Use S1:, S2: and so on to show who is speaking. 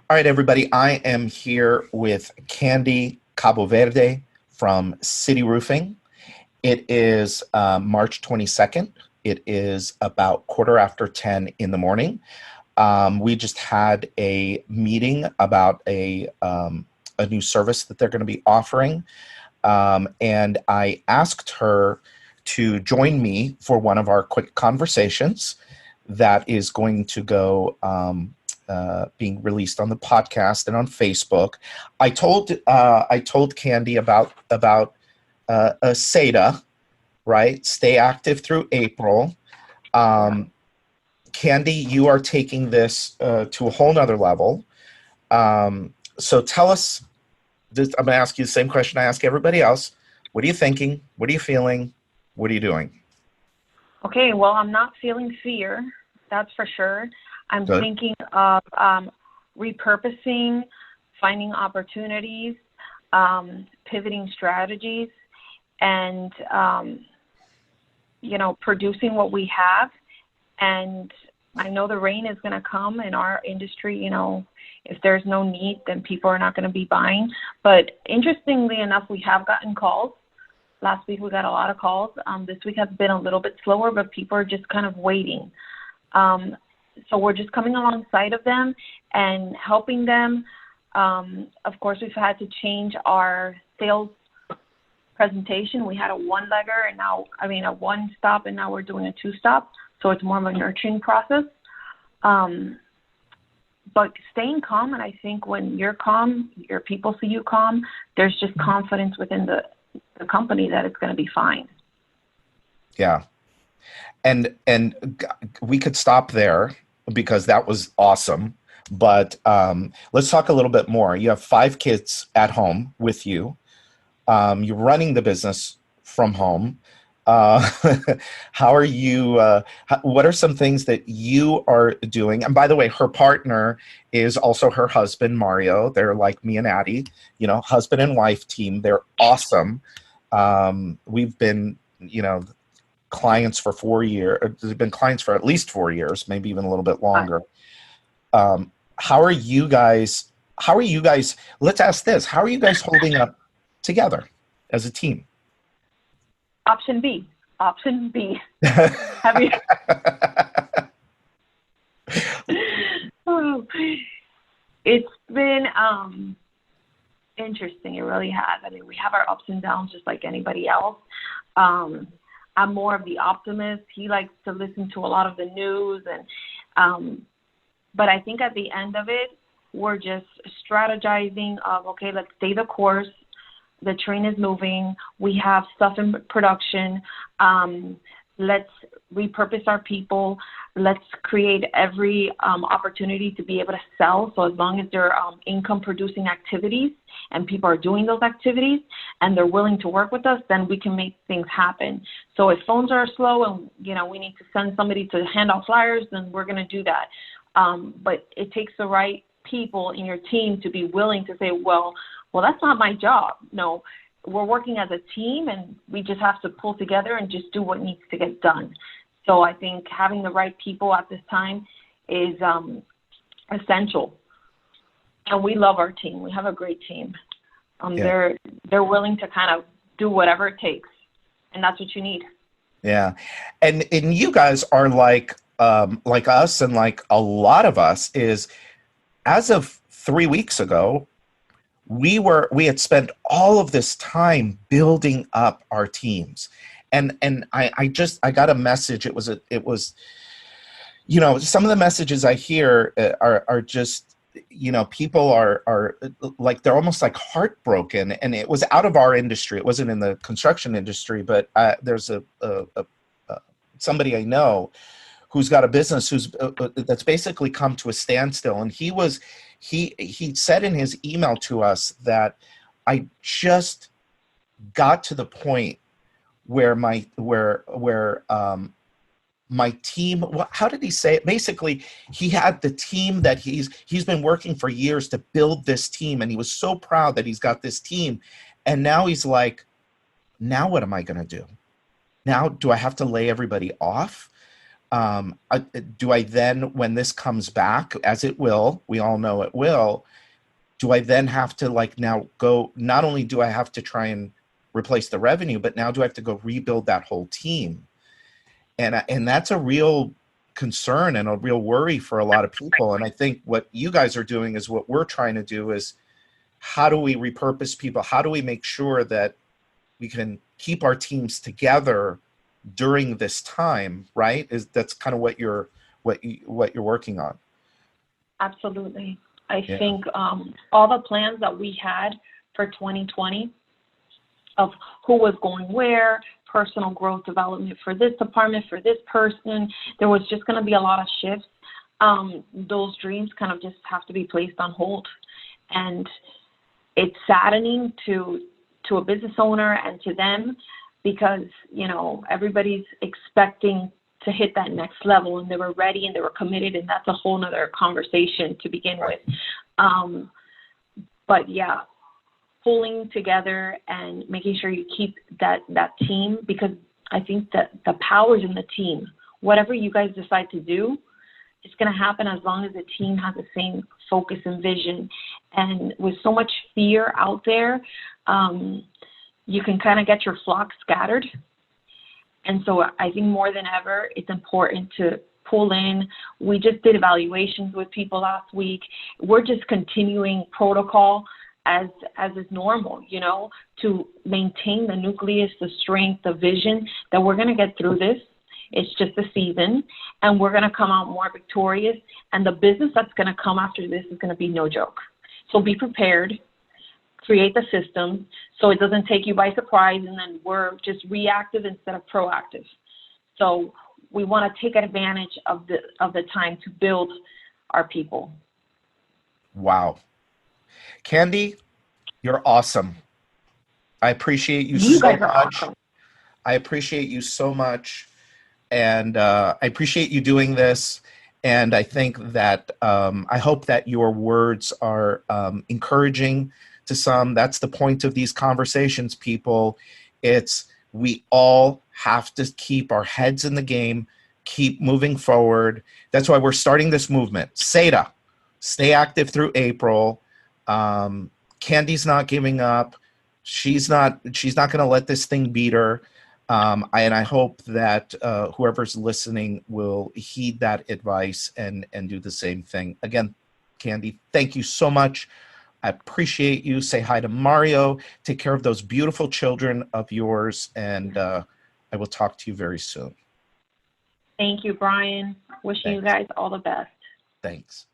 S1: All right, everybody. I am here with Candy Caboverde from City Roofing. It is March 22nd. It is about 10:15 in the morning. We just had a meeting about a new service that they're going to be offering. And I asked her to join me for one of our quick conversations that is going to go being released on the podcast and on Facebook. I told Candy about a SEDA, right? Stay active through April. Candy, you are taking this to a whole nother level. So tell us. I'm going to ask you the same question I ask everybody else. What are you thinking? What are you feeling? What are you doing?
S2: Okay, well, I'm not feeling fear, that's for sure. I'm
S1: Good.
S2: thinking of repurposing, finding opportunities, pivoting strategies, and, producing what we have. And I know the rain is going to come in our industry. If there's no need, then people are not going to be buying. But interestingly enough, we have gotten calls. Last week we got a lot of calls. This week has been a little bit slower, but people are just kind of waiting. So we're just coming alongside of them and helping them. Of course, we've had to change our sales presentation. We had a one-legger and a one-stop, and now we're doing a two-stop. So it's more of a nurturing process. But staying calm, and I think when you're calm, your people see you calm, there's just confidence within the company that it's going to be fine.
S1: Yeah. And we could stop there because that was awesome. But let's talk a little bit more. You have 5 kids at home with you. You're running the business from home. How are you? What are some things that you are doing? And by the way, her partner is also her husband, Mario. They're like me and Addie, husband and wife team. They're awesome. We've been, clients for 4 years. They've been clients for at least 4 years, maybe even a little bit longer. How are you guys? Let's ask this. How are you guys holding up together as a team?
S2: Option B. Have you? It's been interesting. It really has. I mean, we have our ups and downs just like anybody else. I'm more of the optimist. He likes to listen to a lot of the news, but I think at the end of it, we're just strategizing of, okay, let's stay the course. The train is moving. We have stuff in production. Let's repurpose our people. Let's create every opportunity to be able to sell. So as long as they're income-producing activities and people are doing those activities and they're willing to work with us, then we can make things happen. So if phones are slow and, we need to send somebody to hand out flyers, then we're going to do that. But it takes the right people in your team to be willing to say, well, that's not my job. No, we're working as a team, and we just have to pull together and just do what needs to get done. So I think having the right people at this time is essential. And we love our team. We have a great team. They're willing to kind of do whatever it takes, and that's what you need.
S1: Yeah, and you guys are like us, and like a lot of us is, as of 3 weeks ago, we had spent all of this time building up our teams, and I got a message. It was some of the messages I hear are just, people are like, they're almost like heartbroken, and it was out of our industry. It wasn't in the construction industry, but there's somebody I know who's got a business that's basically come to a standstill, and he said in his email to us that I just got to the point where my team, how did he say it? Basically, he had the team that he's been working for years to build this team, and he was so proud that he's got this team, and now he's like, now what am I going to do? Now do I have to lay everybody off? do I then, when this comes back, as it will, we all know it will, do I then have to like now go, not only do I have to try and replace the revenue, but now do I have to go rebuild that whole team? And that's a real concern and a real worry for a lot of people. And I think what you guys are doing is what we're trying to do is, how do we repurpose people? How do we make sure that we can keep our teams together during this time, right? That's kind of what you're working on.
S2: Absolutely. I
S1: Yeah.
S2: think all the plans that we had for 2020 of who was going where, personal growth development for this department, for this person, there was just going to be a lot of shifts. Those dreams kind of just have to be placed on hold. And it's saddening to a business owner and to them, because, you know, everybody's expecting to hit that next level, and they were ready and they were committed, and that's a whole nother conversation to begin with. But yeah, pulling together and making sure you keep that team, because I think that the power's in the team. Whatever you guys decide to do, it's going to happen as long as the team has the same focus and vision. And with so much fear out there, you can kind of get your flock scattered. And so I think more than ever, it's important to pull in. We just did evaluations with people last week. We're just continuing protocol as is normal, you know, to maintain the nucleus, the strength, the vision that we're going to get through this. It's just a season, and we're going to come out more victorious. And the business that's going to come after this is going to be no joke. So be prepared. Create the system so it doesn't take you by surprise, and then we're just reactive instead of proactive. So we want to take advantage of the time to build our people.
S1: Wow. Candy, you're awesome. I appreciate you
S2: You
S1: so
S2: guys are
S1: much.
S2: awesome.
S1: I appreciate you so much. And I appreciate you doing this. And I think that I hope that your words are encouraging to some. That's the point of these conversations, people. It's we all have to keep our heads in the game, keep moving forward. That's why we're starting this movement. SETA, stay active through April. Candy's not giving up. She's not going to let this thing beat her. And I hope that whoever's listening will heed that advice and do the same thing. Again, Candy, thank you so much. I appreciate you. Say hi to Mario. Take care of those beautiful children of yours. And I will talk to you very soon.
S2: Thank you, Brian. Wishing you guys all the best.
S1: Thanks.